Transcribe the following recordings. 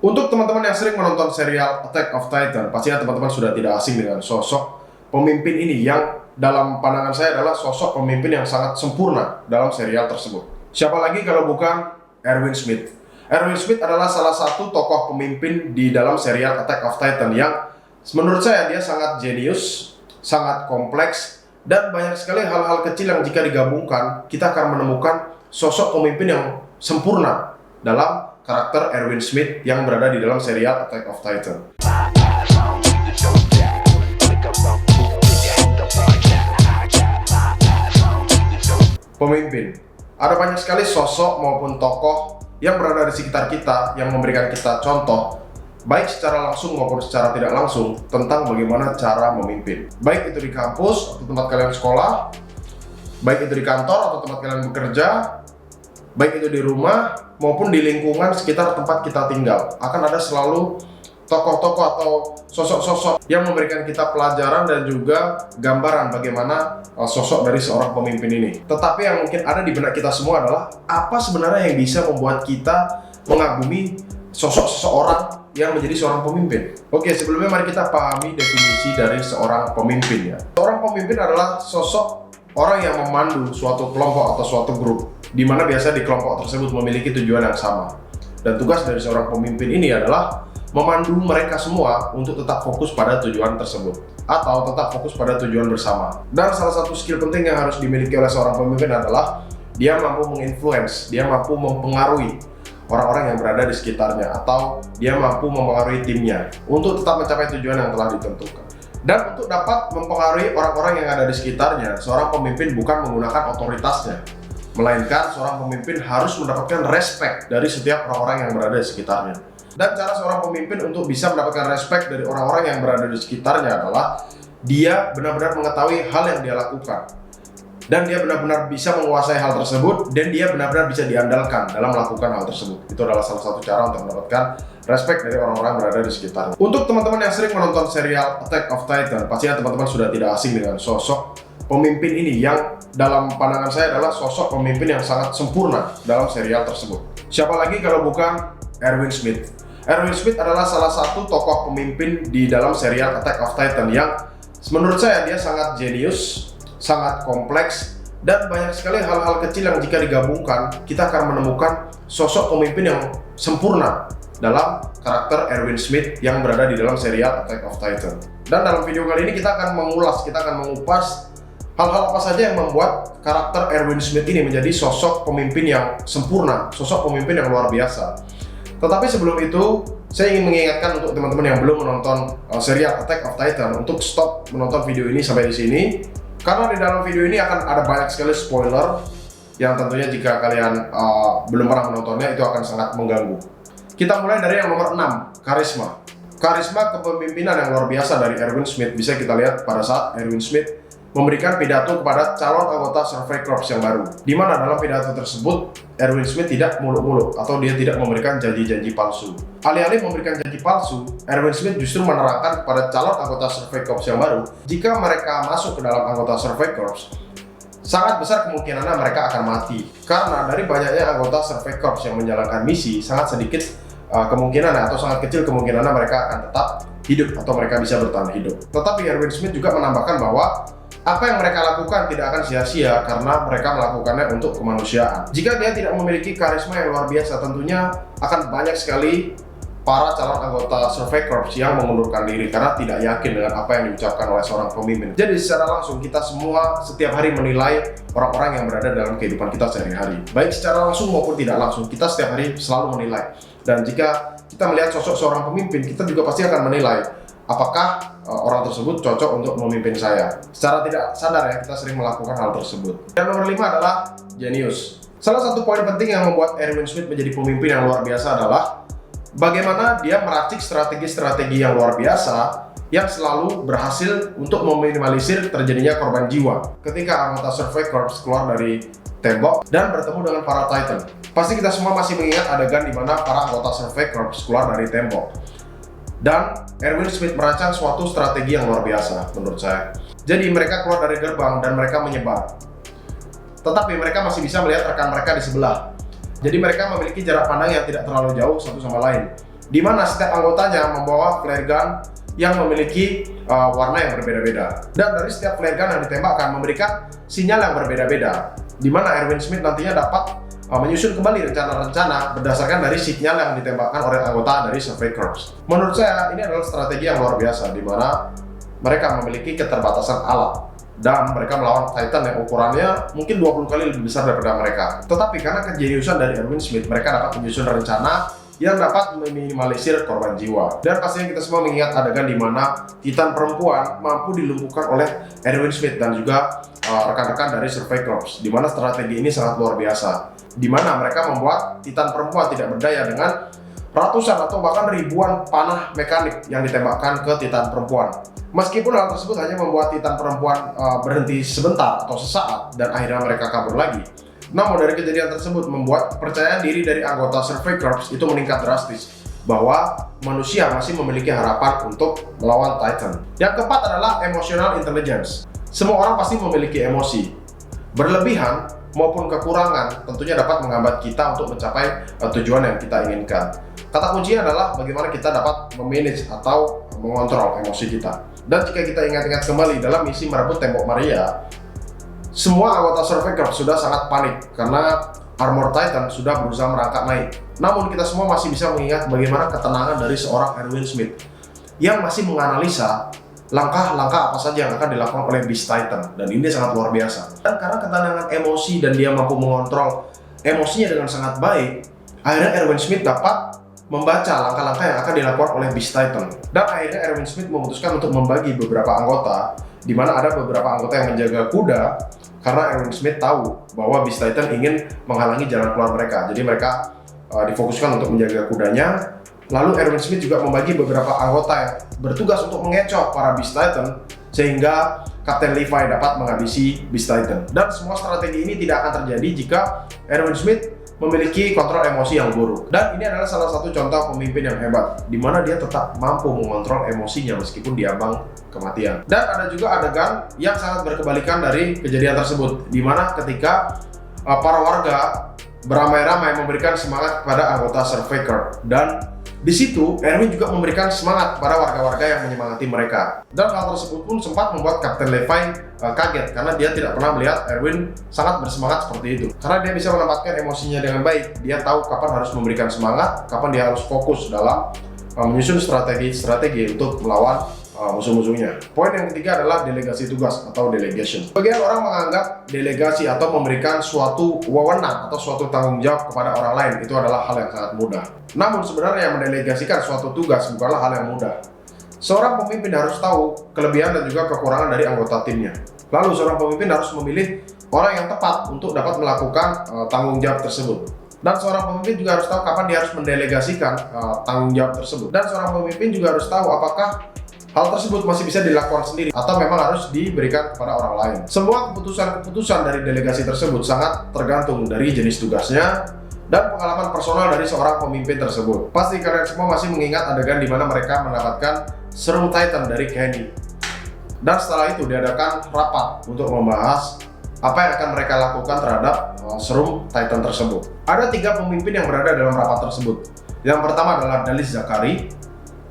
Untuk teman-teman yang sering menonton serial Attack of Titan, pastinya teman-teman sudah tidak asing dengan sosok pemimpin ini yang dalam pandangan saya adalah sosok pemimpin yang sangat sempurna dalam serial tersebut. Siapa lagi kalau bukan Erwin Smith. Erwin Smith adalah salah satu tokoh pemimpin di dalam serial Attack of Titan yang menurut saya dia sangat jenius, sangat kompleks, dan banyak sekali hal-hal kecil yang jika digabungkan kita akan menemukan sosok pemimpin yang sempurna dalam karakter Erwin Smith yang berada di dalam serial Attack of Titan. Pemimpin. Ada banyak sekali sosok maupun tokoh yang berada di sekitar kita yang memberikan kita contoh baik secara langsung maupun secara tidak langsung tentang bagaimana cara memimpin. Baik itu di kampus atau tempat kalian sekolah, baik itu di kantor atau tempat kalian bekerja, baik itu di rumah maupun di lingkungan sekitar tempat kita tinggal. Akan ada selalu tokoh-tokoh atau sosok-sosok yang memberikan kita pelajaran dan juga gambaran bagaimana sosok dari seorang pemimpin ini. Tetapi yang mungkin ada di benak kita semua adalah apa sebenarnya yang bisa membuat kita mengagumi sosok seseorang yang menjadi seorang pemimpin. Oke, sebelumnya mari kita pahami definisi dari seorang pemimpin ya. Seorang pemimpin adalah sosok orang yang memandu suatu kelompok atau suatu grup, di mana biasa di kelompok tersebut memiliki tujuan yang sama. Dan tugas dari seorang pemimpin ini adalah memandu mereka semua untuk tetap fokus pada tujuan tersebut atau tetap fokus pada tujuan bersama. Dan salah satu skill penting yang harus dimiliki oleh seorang pemimpin adalah dia mampu menginfluence, dia mampu mempengaruhi orang-orang yang berada di sekitarnya atau dia mampu mempengaruhi timnya untuk tetap mencapai tujuan yang telah ditentukan. Dan untuk dapat mempengaruhi orang-orang yang ada di sekitarnya, seorang pemimpin bukan menggunakan otoritasnya, melainkan seorang pemimpin harus mendapatkan respect dari setiap orang-orang yang berada di sekitarnya. Dan cara seorang pemimpin untuk bisa mendapatkan respect dari orang-orang yang berada di sekitarnya adalah dia benar-benar mengetahui hal yang dia lakukan, dan dia benar-benar bisa menguasai hal tersebut, dan dia benar-benar bisa diandalkan dalam melakukan hal tersebut. Itu adalah salah satu cara untuk mendapatkan respect dari orang-orang yang berada di sekitarnya. Untuk teman-teman yang sering menonton serial Attack of Titan, pastinya teman-teman sudah tidak asing dengan sosok pemimpin ini yang dalam pandangan saya adalah sosok pemimpin yang sangat sempurna dalam serial tersebut. Siapa lagi kalau bukan Erwin Smith. Erwin Smith adalah salah satu tokoh pemimpin di dalam serial Attack of Titan yang menurut saya dia sangat jenius, sangat kompleks, dan banyak sekali hal-hal kecil yang jika digabungkan kita akan menemukan sosok pemimpin yang sempurna dalam karakter Erwin Smith yang berada di dalam serial Attack of Titan. Dan dalam video kali ini kita akan mengulas, kita akan mengupas hal-hal apa saja yang membuat karakter Erwin Smith ini menjadi sosok pemimpin yang sempurna, sosok pemimpin yang luar biasa. Tetapi sebelum itu, saya ingin mengingatkan untuk teman-teman yang belum menonton serial Attack of Titan untuk stop menonton video ini sampai di sini, karena di dalam video ini akan ada banyak sekali spoiler yang tentunya jika kalian belum pernah menontonnya itu akan sangat mengganggu. Kita mulai dari yang nomor 6, karisma. Karisma kepemimpinan yang luar biasa dari Erwin Smith bisa kita lihat pada saat Erwin Smith memberikan pidato kepada calon anggota Survey Corps yang baru, di mana dalam pidato tersebut Erwin Smith tidak muluk-muluk atau dia tidak memberikan janji-janji palsu. Alih-alih memberikan janji palsu, Erwin Smith justru menerangkan kepada calon anggota Survey Corps yang baru, jika mereka masuk ke dalam anggota Survey Corps, sangat besar kemungkinannya mereka akan mati. Karena dari banyaknya anggota Survey Corps yang menjalankan misi, sangat sedikit kemungkinan atau sangat kecil kemungkinan mereka akan tetap hidup atau mereka bisa bertahan hidup. Tetapi Erwin Smith juga menambahkan bahwa apa yang mereka lakukan tidak akan sia-sia karena mereka melakukannya untuk kemanusiaan. Jika dia tidak memiliki karisma yang luar biasa, tentunya akan banyak sekali para calon anggota Survey Corps yang mengundurkan diri karena tidak yakin dengan apa yang diucapkan oleh seorang pemimpin. Jadi secara langsung kita semua setiap hari menilai orang-orang yang berada dalam kehidupan kita sehari-hari. Baik secara langsung maupun tidak langsung, kita setiap hari selalu menilai. Dan jika kita melihat sosok seorang pemimpin, kita juga pasti akan menilai apakah orang tersebut cocok untuk memimpin saya. Secara tidak sadar ya, kita sering melakukan hal tersebut. Dan nomor 5 adalah jenius. Salah satu poin penting yang membuat Erwin Smith menjadi pemimpin yang luar biasa adalah bagaimana dia meracik strategi-strategi yang luar biasa yang selalu berhasil untuk meminimalisir terjadinya korban jiwa ketika anggota Survey Corps keluar dari tembok dan bertemu dengan para Titan. Pasti kita semua masih mengingat adegan di mana para anggota Survey Corps keluar dari tembok. Dan Erwin Smith merancang suatu strategi yang luar biasa menurut saya. Jadi mereka keluar dari gerbang dan mereka menyebar. Tetapi mereka masih bisa melihat rekan mereka di sebelah. Jadi mereka memiliki jarak pandang yang tidak terlalu jauh satu sama lain. di mana setiap anggotanya membawa flare gun yang memiliki warna yang berbeda-beda. Dan dari setiap flare gun yang ditembakkan memberikan sinyal yang berbeda-beda, di mana Erwin Smith nantinya dapat menyusun kembali rencana-rencana berdasarkan dari sinyal yang ditembakkan oleh anggota dari Survey Corps. Menurut saya ini adalah strategi yang luar biasa, di mana mereka memiliki keterbatasan alat dan mereka melawan Titan yang ukurannya mungkin 20 kali lebih besar daripada mereka. Tetapi karena kejeniusan dari Erwin Smith, mereka dapat menyusun rencana yang dapat meminimalisir korban jiwa. Dan pastinya kita semua mengingat adegan di mana Titan perempuan mampu dilumpuhkan oleh Erwin Smith dan juga rekan-rekan dari Survey Corps, di mana strategi ini sangat luar biasa, di mana mereka membuat Titan perempuan tidak berdaya dengan ratusan atau bahkan ribuan panah mekanik yang ditembakkan ke Titan perempuan. Meskipun hal tersebut hanya membuat Titan perempuan berhenti sebentar atau sesaat dan akhirnya mereka kabur lagi, namun dari kejadian tersebut membuat kepercayaan diri dari anggota Survey Corps itu meningkat drastis, bahwa manusia masih memiliki harapan untuk melawan Titan. Yang keempat adalah emotional intelligence. Semua orang pasti memiliki emosi. Berlebihan maupun kekurangan tentunya dapat menghambat kita untuk mencapai tujuan yang kita inginkan. Kata kuncinya adalah bagaimana kita dapat memanage atau mengontrol emosi kita. Dan jika kita ingat-ingat kembali dalam misi merebut Tembok Maria, semua anggota Survey Corps sudah sangat panik karena Armor Titan sudah berusaha merangkak naik. Namun kita semua masih bisa mengingat bagaimana ketenangan dari seorang Erwin Smith yang masih menganalisa langkah-langkah apa saja yang akan dilakukan oleh Beast Titan, dan ini sangat luar biasa. Dan karena ketenangan emosi dan dia mampu mengontrol emosinya dengan sangat baik, akhirnya Erwin Smith dapat membaca langkah-langkah yang akan dilakukan oleh Beast Titan. Dan akhirnya Erwin Smith memutuskan untuk membagi beberapa anggota, di mana ada beberapa anggota yang menjaga kuda, karena Erwin Smith tahu bahwa Beast Titan ingin menghalangi jalan keluar mereka. Jadi mereka difokuskan untuk menjaga kudanya. Lalu Erwin Smith juga membagi beberapa anggota yang bertugas untuk mengecoh para Beast Titan, sehingga Kapten Levi dapat menghabisi Beast Titan. Dan semua strategi ini tidak akan terjadi jika Erwin Smith memiliki kontrol emosi yang buruk. Dan ini adalah salah satu contoh pemimpin yang hebat, di mana dia tetap mampu mengontrol emosinya meskipun diambang kematian. Dan ada juga adegan yang sangat berkebalikan dari kejadian tersebut, di mana ketika para warga beramai-ramai memberikan semangat kepada anggota Survey Corps, dan di situ Erwin juga memberikan semangat kepada warga-warga yang menyemangati mereka. Dan hal tersebut pun sempat membuat Kapten Levi kaget, karena dia tidak pernah melihat Erwin sangat bersemangat seperti itu. Karena dia bisa menempatkan emosinya dengan baik, dia tahu kapan harus memberikan semangat, kapan dia harus fokus dalam menyusun strategi untuk melawan musuh-musuhnya. Poin yang ketiga adalah delegasi tugas atau delegation. Sebagian orang menganggap delegasi atau memberikan suatu wewenang atau suatu tanggung jawab kepada orang lain itu adalah hal yang sangat mudah. Namun sebenarnya mendelegasikan suatu tugas bukanlah hal yang mudah. Seorang pemimpin harus tahu kelebihan dan juga kekurangan dari anggota timnya. Lalu seorang pemimpin harus memilih orang yang tepat untuk dapat melakukan tanggung jawab tersebut. Dan seorang pemimpin juga harus tahu kapan dia harus mendelegasikan tanggung jawab tersebut. Dan seorang pemimpin juga harus tahu apakah hal tersebut masih bisa dilakukan sendiri atau memang harus diberikan kepada orang lain. Semua keputusan dari delegasi tersebut sangat tergantung dari jenis tugasnya dan pengalaman personal dari seorang pemimpin tersebut. Pasti kalian semua masih mengingat adegan di mana mereka mendapatkan serum Titan dari Kenny. Dan setelah itu diadakan rapat untuk membahas apa yang akan mereka lakukan terhadap serum Titan tersebut. Ada 3 pemimpin yang berada dalam rapat tersebut. Yang pertama adalah Dallis Zachary,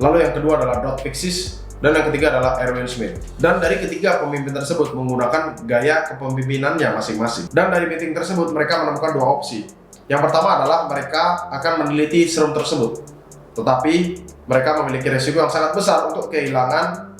lalu yang kedua adalah Dot Pixis, dan yang ketiga adalah Erwin Smith. Dan dari ketiga pemimpin tersebut menggunakan gaya kepemimpinannya masing-masing. Dan dari meeting tersebut mereka menemukan 2 opsi. Yang pertama adalah mereka akan meneliti serum tersebut, tetapi mereka memiliki resiko yang sangat besar untuk kehilangan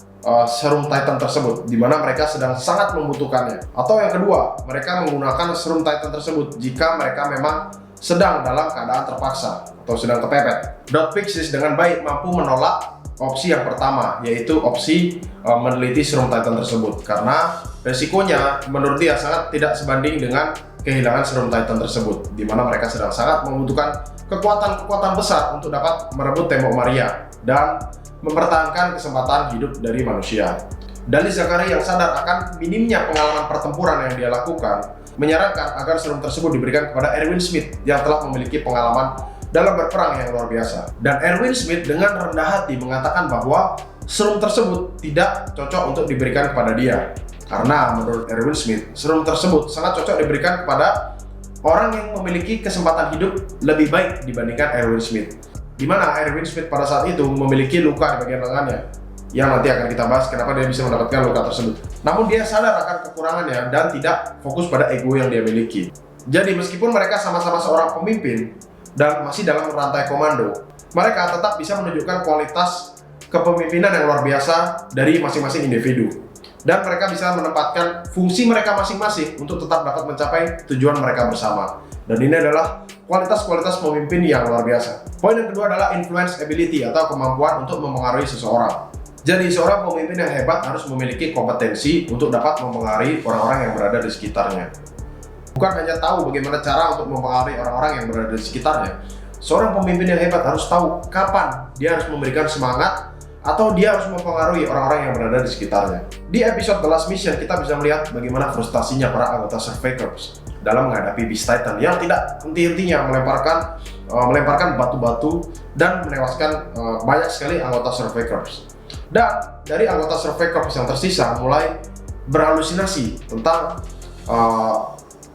serum Titan tersebut, di mana mereka sedang sangat membutuhkannya. Atau yang kedua, mereka menggunakan serum Titan tersebut jika mereka memang sedang dalam keadaan terpaksa atau sedang kepepet. Dot Pixis dengan baik mampu menolak opsi yang pertama, yaitu opsi meneliti serum Titan tersebut, karena resikonya menurut dia sangat tidak sebanding dengan kehilangan serum Titan tersebut, di mana mereka sedang sangat membutuhkan kekuatan-kekuatan besar untuk dapat merebut Tembok Maria dan mempertahankan kesempatan hidup dari manusia. Dallis Zachary yang sadar akan minimnya pengalaman pertempuran yang dia lakukan, menyarankan agar serum tersebut diberikan kepada Erwin Smith yang telah memiliki pengalaman dalam berperang yang luar biasa. Dan Erwin Smith dengan rendah hati mengatakan bahwa serum tersebut tidak cocok untuk diberikan kepada dia, karena menurut Erwin Smith, serum tersebut sangat cocok diberikan kepada orang yang memiliki kesempatan hidup lebih baik dibandingkan Erwin Smith. di mana Erwin Smith pada saat itu memiliki luka di bagian lengannya, yang nanti akan kita bahas kenapa dia bisa mendapatkan luka tersebut. Namun dia sadar akan kekurangannya dan tidak fokus pada ego yang dia miliki. Jadi meskipun mereka sama-sama seorang pemimpin dan masih dalam rantai komando, mereka tetap bisa menunjukkan kualitas kepemimpinan yang luar biasa dari masing-masing individu. Dan mereka bisa menempatkan fungsi mereka masing-masing untuk tetap dapat mencapai tujuan mereka bersama. Dan ini adalah kualitas-kualitas pemimpin yang luar biasa. Poin yang kedua adalah influence ability atau kemampuan untuk mempengaruhi seseorang. Jadi seorang pemimpin yang hebat harus memiliki kompetensi untuk dapat mempengaruhi orang-orang yang berada di sekitarnya. Bukan hanya tahu bagaimana cara untuk mempengaruhi orang-orang yang berada di sekitarnya. Seorang pemimpin yang hebat harus tahu kapan dia harus memberikan semangat atau dia harus mempengaruhi orang-orang yang berada di sekitarnya. Di episode The Last Mission kita bisa melihat bagaimana frustasinya para anggota Survey Corps dalam menghadapi Beast Titan yang tidak henti-hentinya melemparkan batu-batu dan menewaskan banyak sekali anggota Survey Corps. Dan dari anggota Survey Corps yang tersisa mulai berhalusinasi tentang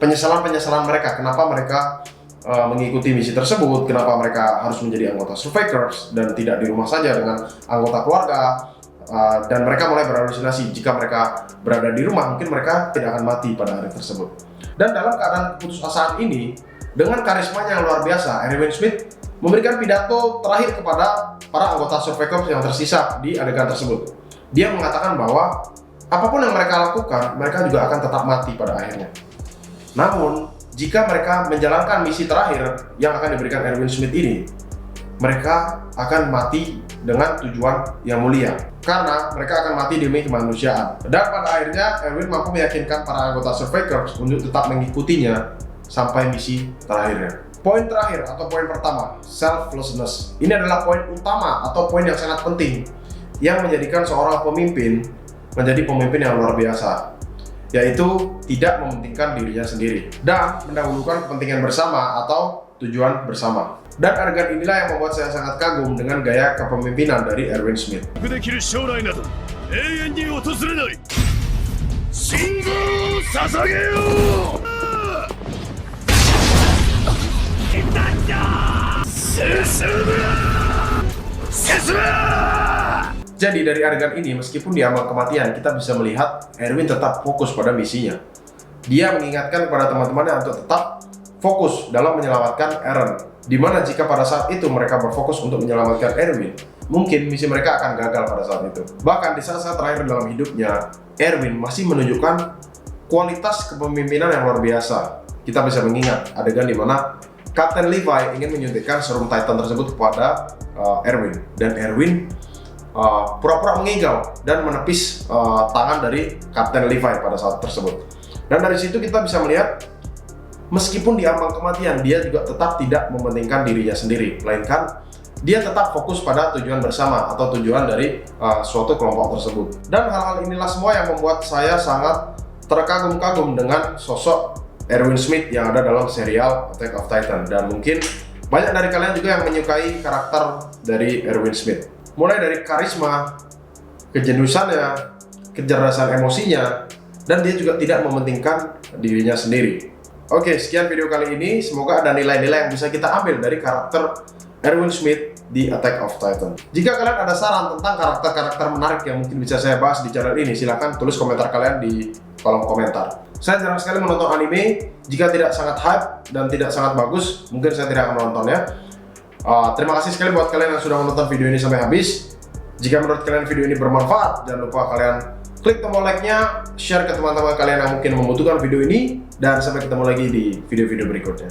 penyesalan mereka, kenapa mereka mengikuti misi tersebut, kenapa mereka harus menjadi anggota Survey Corps dan tidak di rumah saja dengan anggota keluarga, dan mereka mulai berhalusinasi jika mereka berada di rumah mungkin mereka tidak akan mati pada hari tersebut. Dan dalam keadaan keputusasaan ini, dengan karismanya yang luar biasa, Erwin Smith memberikan pidato terakhir kepada para anggota Survey Corps yang tersisa di adegan tersebut. Dia mengatakan bahwa apapun yang mereka lakukan, mereka juga akan tetap mati pada akhirnya. Namun jika mereka menjalankan misi terakhir yang akan diberikan Erwin Smith ini, mereka akan mati dengan tujuan yang mulia, karena mereka akan mati demi kemanusiaan. Dan pada akhirnya Erwin mampu meyakinkan para anggota Survey Corps untuk tetap mengikutinya sampai misi terakhirnya. Poin terakhir atau poin pertama, selflessness. Ini adalah poin utama atau poin yang sangat penting yang menjadikan seorang pemimpin menjadi pemimpin yang luar biasa, yaitu tidak mementingkan dirinya sendiri dan mendahulukan kepentingan bersama atau tujuan bersama. Dan adegan inilah yang membuat saya sangat kagum dengan gaya kepemimpinan dari Erwin Smith. Jadi dari adegan ini, meskipun di ambang kematian, kita bisa melihat Erwin tetap fokus pada misinya. Dia mengingatkan kepada teman-temannya untuk tetap fokus dalam menyelamatkan Eren. Dimana jika pada saat itu mereka berfokus untuk menyelamatkan Erwin, mungkin misi mereka akan gagal pada saat itu. Bahkan di saat-saat terakhir dalam hidupnya, Erwin masih menunjukkan kualitas kepemimpinan yang luar biasa. Kita bisa mengingat adegan di mana Kapten Levi ingin menyuntikkan serum Titan tersebut kepada Erwin, dan Erwin pura-pura mengigau dan menepis tangan dari Kapten Levi pada saat tersebut. Dan dari situ kita bisa melihat meskipun di ambang kematian, dia juga tetap tidak mementingkan dirinya sendiri, melainkan dia tetap fokus pada tujuan bersama atau tujuan dari suatu kelompok tersebut. Dan hal-hal inilah semua yang membuat saya sangat terkagum-kagum dengan sosok Erwin Smith yang ada dalam serial Attack of Titan. Dan mungkin banyak dari kalian juga yang menyukai karakter dari Erwin Smith, mulai dari karisma, kejeniusannya, kecerdasan emosinya, dan dia juga tidak mementingkan dirinya sendiri. Oke, sekian video kali ini. Semoga ada nilai-nilai yang bisa kita ambil dari karakter Erwin Smith di Attack of Titan. Jika kalian ada saran tentang karakter-karakter menarik yang mungkin bisa saya bahas di channel ini, silahkan tulis komentar kalian di kolom komentar. Saya jarang sekali menonton anime. Jika tidak sangat hype dan tidak sangat bagus, mungkin saya tidak akan menontonnya. Terima kasih sekali buat kalian yang sudah menonton video ini sampai habis. Jika menurut kalian video ini bermanfaat, jangan lupa kalian klik tombol like-nya, share ke teman-teman kalian yang mungkin membutuhkan video ini, dan sampai ketemu lagi di video-video berikutnya.